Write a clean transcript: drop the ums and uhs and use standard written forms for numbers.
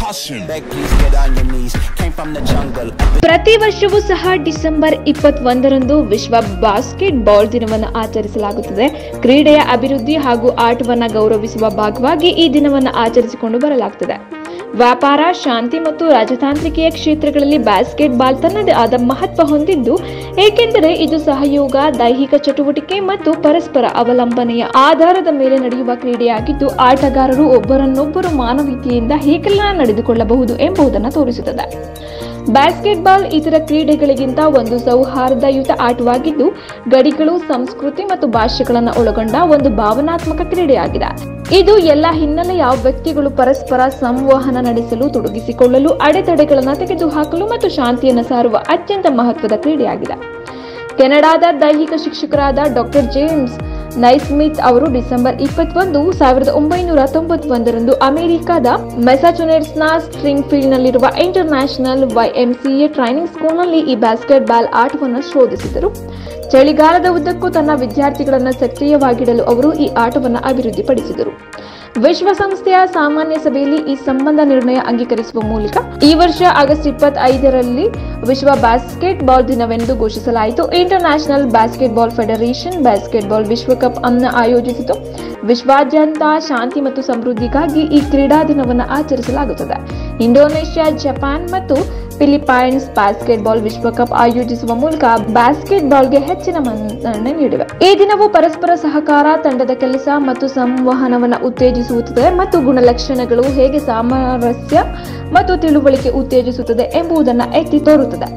caution. Beg, please get on your knees. Came from the jungle. ಪ್ರತಿ ವರ್ಷವೂ ಸಹ December 21ರಂದು ವಿಶ್ವ ಬಾಸ್ಕೆಟ್ ಬಾಲ್ ದಿನವನ್ನು ಆಚರಿಸಲಾಗುತ್ತದೆ. ಕ್ರೀಡೆಯ ಅಭಿವೃದ್ಧಿ ಹಾಗೂ ಆಟವನ್ನು ಗೌರವಿಸುವ ಭಾಗವಾಗಿ ಈ ದಿನವನ್ನು ಆಚರಿಸಿಕೊಂಡು ಬರಲಾಗುತ್ತದೆ. ವ್ಯಾಪಾರ, ಶಾಂತಿ ಮತ್ತು ರಾಜತಾಂತ್ರಿಕೆಯ ಕ್ಷೇತ್ರಗಳಲ್ಲಿ ಬಾಸ್ಕೆಟ್ ಬಾಲ್ ತನ್ನದೇ ಆದ ಮಹತ್ವ ಹೊಂದಿದ್ದು, ಏಕೆಂದರೆ ಇದು ಸಹಯೋಗ, ದೈಹಿಕ ಚಟುವಟಿಕೆ ಮತ್ತು ಪರಸ್ಪರ ಅವಲಂಬನೆಯ ಆಧಾರದ ಮೇಲೆ ನಡೆಯುವ ಕ್ರೀಡೆಯಾಗಿದ್ದು, ಆಟಗಾರರು ಒಬ್ಬರನ್ನೊಬ್ಬರು ಮಾನವೀಯತೆಯಿಂದ ಹೇಗೆಲ್ಲ ನಡೆದುಕೊಳ್ಳಬಹುದು ಎಂಬುದನ್ನು ತೋರಿಸುತ್ತದೆ. ಬಾಸ್ಕೆಟ್ ಬಾಲ್ ಇತರ ಕ್ರೀಡೆಗಳಿಗಿಂತ ಒಂದು ಸೌಹಾರ್ದಯುತ ಆಟವಾಗಿದ್ದು, ಗಡಿಗಳು, ಸಂಸ್ಕೃತಿ ಮತ್ತು ಭಾಷೆಗಳನ್ನು ಒಳಗೊಂಡ ಒಂದು ಭಾವನಾತ್ಮಕ ಕ್ರೀಡೆಯಾಗಿದೆ. ಇದು ಎಲ್ಲ ಹಿನ್ನೆಲೆಯ ವ್ಯಕ್ತಿಗಳು ಪರಸ್ಪರ ಸಂವಹನ ನಡೆಸಲು, ತೊಡಗಿಸಿಕೊಳ್ಳಲು, ಅಡೆತಡೆಗಳನ್ನು ತೆಗೆದುಹಾಕಲು ಮತ್ತು ಶಾಂತಿಯನ್ನು ಸಾರುವ ಅತ್ಯಂತ ಮಹತ್ವದ ಕ್ರೀಡೆಯಾಗಿದೆ. ಕೆನಡಾದ ದೈಹಿಕ ಶಿಕ್ಷಕರಾದ ಡಾಕ್ಟರ್ ಜೇಮ್ಸ್ ನೈಸ್ಮಿತ್ ಅವರು ಡಿಸೆಂಬರ್ 21, 1991ರಂದು ಅಮೆರಿಕದ ಮೆಸಾಚುಸೆಟ್ಸ್ನ ಸ್ಪ್ರಿಂಗ್ಫೀಲ್ಡ್ನಲ್ಲಿರುವ ಇಂಟರ್ನ್ಯಾಷನಲ್ YMCA ಟ್ರೈನಿಂಗ್ ಸ್ಕೂಲ್ನಲ್ಲಿ ಈ ಬಾಸ್ಕೆಟ್ ಬಾಲ್ ಆಟವನ್ನು ಶೋಧಿಸಿದರು. ಚಳಿಗಾಲದ ಉದ್ದಕ್ಕೂ ತನ್ನ ವಿದ್ಯಾರ್ಥಿಗಳನ್ನು ಸಕ್ರಿಯವಾಗಿಡಲು ಅವರು ಈ ಆಟವನ್ನು ಅಭಿವೃದ್ಧಿಪಡಿಸಿದರು. ವಿಶ್ವಸಂಸ್ಥೆಯ ಸಾಮಾನ್ಯ ಸಭೆಯಲ್ಲಿ ಈ ಸಂಬಂಧ ನಿರ್ಣಯ ಅಂಗೀಕರಿಸುವ ಮೂಲಕ ಈ ವರ್ಷ ಆಗಸ್ಟ್ 25ರಲ್ಲಿ ವಿಶ್ವ ಬಾಸ್ಕೆಟ್ ಬಾಲ್ ದಿನವೆಂದು ಘೋಷಿಸಲಾಯಿತು. International basket ball federation basket ball ವಿಶ್ವಕಪ್ ಅನ್ನು ಆಯೋಜಿಸಿತು. ವಿಶ್ವಾದ್ಯಂತ ಶಾಂತಿ ಮತ್ತು ಸಮೃದ್ಧಿಗಾಗಿ ಈ ಕ್ರೀಡಾ ದಿನವನ್ನು ಆಚರಿಸಲಾಗುತ್ತದೆ. ಇಂಡೋನೇಷ್ಯಾ, ಜಪಾನ್ ಮತ್ತು ಫಿಲಿಪೈನ್ಸ್ ಬಾಸ್ಕೆಟ್ ಬಾಲ್ ವಿಶ್ವಕಪ್ ಆಯೋಜಿಸುವ ಮೂಲಕ ಬಾಸ್ಕೆಟ್ ಬಾಲ್ಗೆ ಹೆಚ್ಚಿನ ಮನ್ನಣೆ ನೀಡಿವೆ. ಈ ದಿನವು ಪರಸ್ಪರ ಸಹಕಾರ, ತಂಡದ ಕೆಲಸ ಮತ್ತು ಸಂವಹನವನ್ನು ಉತ್ತೇಜಿಸುತ್ತದೆ ಮತ್ತು ಗುಣಲಕ್ಷಣಗಳು ಹೇಗೆ ಸಾಮರಸ್ಯ ಮತ್ತು ತಿಳುವಳಿಕೆ ಉತ್ತೇಜಿಸುತ್ತದೆ ಎಂಬುದನ್ನು ಎತ್ತಿ ತೋರುತ್ತದೆ.